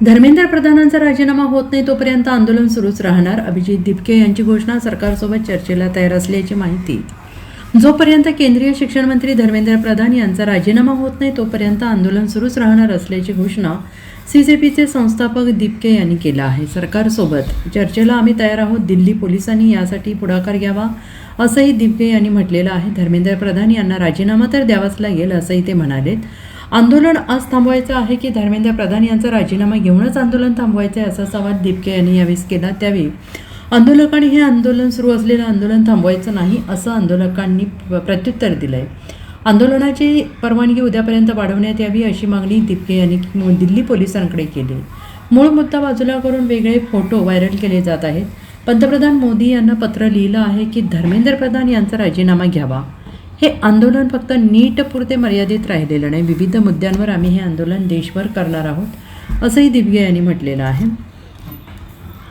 धर्मेंद्र प्रधानांचा राजीनामा होत नाही तोपर्यंत आंदोलन सुरूच राहणार. अभिजित दिपके यांची घोषणा. सरकारसोबत चर्चेला तयार असल्याची माहिती. जोपर्यंत केंद्रीय शिक्षण मंत्री धर्मेंद्र प्रधान यांचा राजीनामा होत नाही तोपर्यंत आंदोलन सुरूच राहणार असल्याची घोषणा सीजेपीचे संस्थापक दिपके यांनी केला आहे. सरकारसोबत चर्चेला आम्ही तयार आहोत. दिल्ली पोलिसांनी यासाठी पुढाकार घ्यावा असंही दिपके यांनी म्हटलेलं आहे. धर्मेंद्र प्रधान यांना राजीनामा तर द्यावाच लागेल असंही ते म्हणालेत. आंदोलन आज थांबवायचं आहे की धर्मेंद्र प्रधान यांचा राजीनामा घेऊनच आंदोलन थांबवायचं आहे असा सवाल दिपके यांनी यावेळी केला. त्यावेळी आंदोलकांनी हे आंदोलन सुरू असलेलं आंदोलन थांबवायचं नाही असं आंदोलकांनी प्रत्युत्तर दिलं आहे. आंदोलनाची परवानगी उद्यापर्यंत वाढवण्यात यावी अशी मागणी दिपके यांनी दिल्ली पोलिसांकडे केली. मूळ मुद्दा बाजूला करून वेगळे फोटो व्हायरल केले जात आहेत. पंतप्रधान मोदी यांना पत्र लिहिलं आहे की धर्मेंद्र प्रधान यांचा राजीनामा घ्यावा. हे आंदोलन फक्त नीटपुरते मर्यादित राहिलेलं नाही. विविध मुद्द्यांवर आम्ही हे आंदोलन देशभर करणार आहोत असंही दिपके यांनी म्हटलेलं आहे.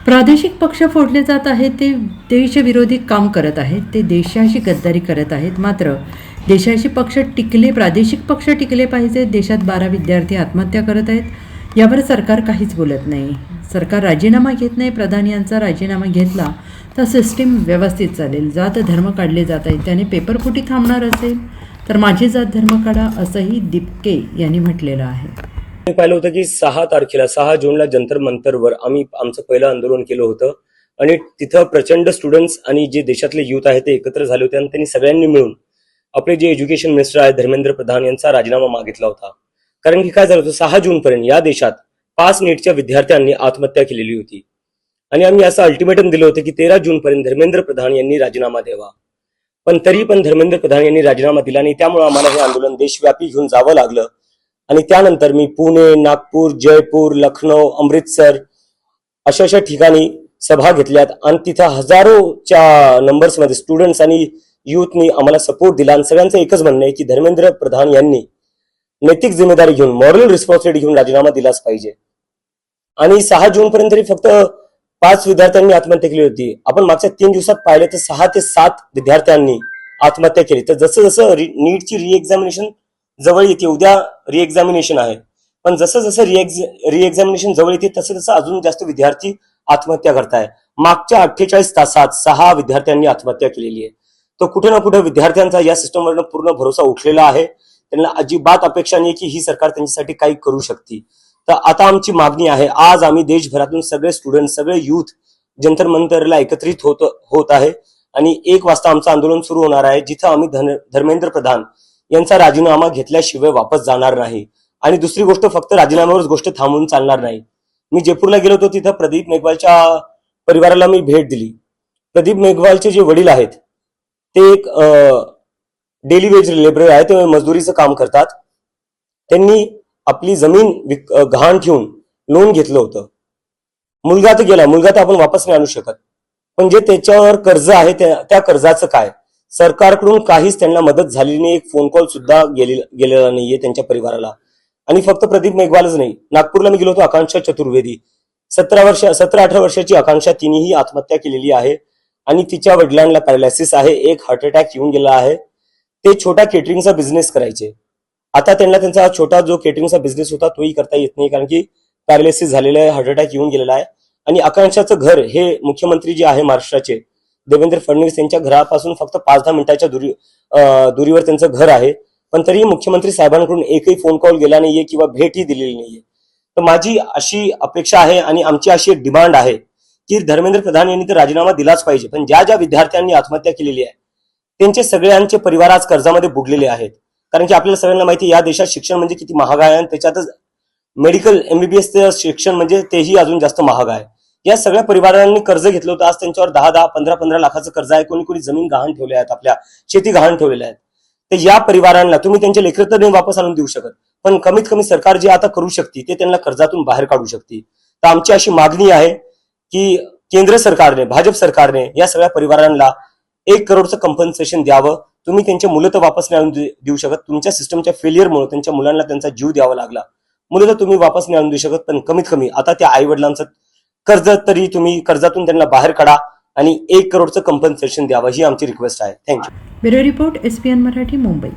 प्रादेशिक पक्ष फोडले जात आहेत. ते देशविरोधी काम करत आहेत. ते देशाशी गद्दारी करत आहेत. मात्र देशाशी पक्ष टिकले, प्रादेशिक पक्ष टिकले पाहिजेत. देशात 12 विद्यार्थी आत्महत्या करत आहेत. यावर सरकार काहीच बोलत नाही. सरकार राजीनामा घेत नाही. प्रधान यांचा राजीनामा घेतला तर सिस्टीम व्यवस्थित चालेल. जात धर्म काढले जात आहेत. त्याने पेपरफुटी थांबणार असेल तर माझी जात धर्म काढा असंही दिपके यांनी म्हटलेलं आहे. मी पाहिलं होतं की 6 जूनला जंतर मंतरवर आम्ही आमचं पहिलं आंदोलन केलं होतं आणि तिथं प्रचंड स्टुडंट्स आणि जे देशातले युथ आहेत ते एकत्र झाले होते आणि त्यांनी सगळ्यांनी मिळून आपले जे एज्युकेशन मिनिस्टर आहेत धर्मेंद्र प्रधान यांचा राजीनामा मागितला होता. कारण की काय झालं होतं, 6 जूनपर्यंत या देशात 5 नीटच्या विद्यार्थ्यांनी आत्महत्या केलेली होती आणि आम्ही असं अल्टिमेटम दिलं होतं की 13 जूनपर्यंत धर्मेंद्र प्रधान यांनी राजीनामा द्यावा. पण तरी पण धर्मेंद्र प्रधान यांनी राजीनामा दिला नाही. त्यामुळे आम्हाला हे आंदोलन देशव्यापी घेऊन जावं लागलं आणि त्यानंतर मी पुणे, नागपूर, जयपूर, लखनौ, अमृतसर अशा ठिकाणी सभा घेतल्यात आणि तिथं हजारोच्या नंबर्समध्ये स्टुडंट्स आणि युथनी आम्हाला सपोर्ट दिला आणि सगळ्यांचं एकच म्हणणं आहे की धर्मेंद्र प्रधान यांनी नैतिक जिम्मेदारी घेऊन, मॉरल रिस्पॉन्सिबिलिटी घेऊन राजीनामा दिलाच पाहिजे. आणि 6 जून पर्यंत तरी फक्त 5 विद्यार्थ्यांनी आत्महत्या केली होती. आपण मागच्या 3 दिवसात पाहिलं तर 6 ते 7 विद्यार्थ्यांनी आत्महत्या केली. तर जसं जसं नीटची रिएक्झामिनेशन जवळ येते, उद्या रिएक्झामिनेशन आहे, पण जसं जसं रिएक्झामिनेशन जवळ येते तसं तसं अजून जास्त विद्यार्थी आत्महत्या करताय. मागच्या 48 तासात 6 विद्यार्थ्यांनी आत्महत्या केलेली आहे. तर कुठे ना कुठे विद्यार्थ्यांचा या सिस्टमवरनं पूर्ण भरोसा उठलेला आहे. त्यांना अजिबात अपेक्षा नाही की ही सरकार त्यांच्यासाठी काही करू शकते. तर आता आमची मागणी आहे, आज आम्ही देशभरातून सगळे स्टुडंट, सगळे युथ जंतर मंतरला एकत्रित होत आहे आणि 1 वाजता आमचं आंदोलन सुरू होणार आहे, जिथं आम्ही धर्मेंद्र प्रधान यांचा राजीनामा घेतल्याशिवाय वापस जाणार नाही. आणि दुसरी गोष्ट, फक्त राजीनाम्यावरच गोष्ट थांबून चालणार नाही. मी जयपूरला गेलो होतो, तिथं प्रदीप मेघवालच्या परिवाराला मी भेट दिली. प्रदीप मेघवालचे जे वडील आहेत ते एक डेली वेज लेबर आहे, ते मजदुरीचं काम करतात. त्यांनी आपली जमीन गहाण ठेवून लोन घेतलं होतं. मुलगा तर गेला, मुलगा तर आपण वापस नाही आणू शकत, पण जे त्याच्यावर कर्ज आहे त्या कर्जाचं काय? सरकारकडून काहीच त्यांना मदत झालेली नाही. एक फोन कॉल सुद्धा गेलेला नाहीये त्यांच्या परिवाराला. आणि फक्त प्रदीप मेघवालच नाही, नागपूरला मी गेलो होतो, आकांक्षा चतुर्वेदी 17-18 वर्षाची आकांक्षा, तिनेही आत्महत्या केलेली आहे आणि तिच्या वडिलांना पॅरालिसिस आहे, एक हार्ट अटॅक येऊन गेला आहे. ते छोटा केटरिंगचा बिझनेस करायचे. आता त्यांना त्यांचा छोटा जो केटरिंगचा बिझनेस होता तोही करता येत नाही, कारण की पॅरालिसिस झालेला आहे, हार्ट अटॅक येऊन गेलेला आहे. आणि आकांक्षाचं घर हे मुख्यमंत्री जे आहे महाराष्ट्राचे देवेंद्र फडणवीस यांच्या घरापासून फक्त 5-10 मिनिटाच्या दुरीवर त्यांचं घर आहे, पण तरी मुख्यमंत्री साहेबांकडून एकही फोन कॉल गेला नाहीये किंवा भेटही दिलेली नाहीये. तर माझी अशी अपेक्षा आहे आणि आमची अशी एक डिमांड आहे की धर्मेंद्र प्रधान यांनी तर राजीनामा दिलाच पाहिजे, पण ज्या विद्यार्थ्यांनी आत्महत्या केलेली आहे त्यांचे सगळ्यांचे परिवार आज कर्जामध्ये बुडलेले आहेत. कारण की आपल्याला सगळ्यांना माहिती आहे या देशात शिक्षण म्हणजे किती महाग आहे आणि त्याच्यातच मेडिकल MBBS शिक्षण म्हणजे तेही अजून जास्त महाग आहे. या सगळ्या परिवारांनी कर्ज घेतलं होतं. आज त्यांच्यावर 10-10, 15-15 लाखाचं कर्ज आहे. कोणी जमीन गहाण ठेवले आहेत, आपल्या शेती गहाण ठेवलेल्या आहेत. तर या परिवारांना तुम्ही त्यांचे लेकरं तर नाही वापस आणून देऊ शकत, पण कमीत कमी सरकार जे आता करू शकते ते त्यांना कर्जातून बाहेर काढू शकते. तर आमची अशी मागणी आहे की केंद्र सरकारने, भाजप सरकारने या सगळ्या परिवारांना 1 करोडचं कंपन्सेशन द्यावं. तुम्ही त्यांचे मुलं तर वापस नाही आणून देऊ शकत, तुमच्या सिस्टमच्या फेलियरमुळे त्यांच्या मुलांना त्यांचा जीव द्यावा लागला. मुलं तर तुम्ही वापस नाही आणून देऊ शकत, पण कमीत कमी आता त्या आई वडिलांचं कर्ज तरी तुम्ही कर्जातून त्यांना बाहेर काढा आणि 1 करोडचं कंपन्सेशन द्यावं, ही आमची रिक्वेस्ट आहे. Thank you. Bureau report, SPN Marathi, Mumbai.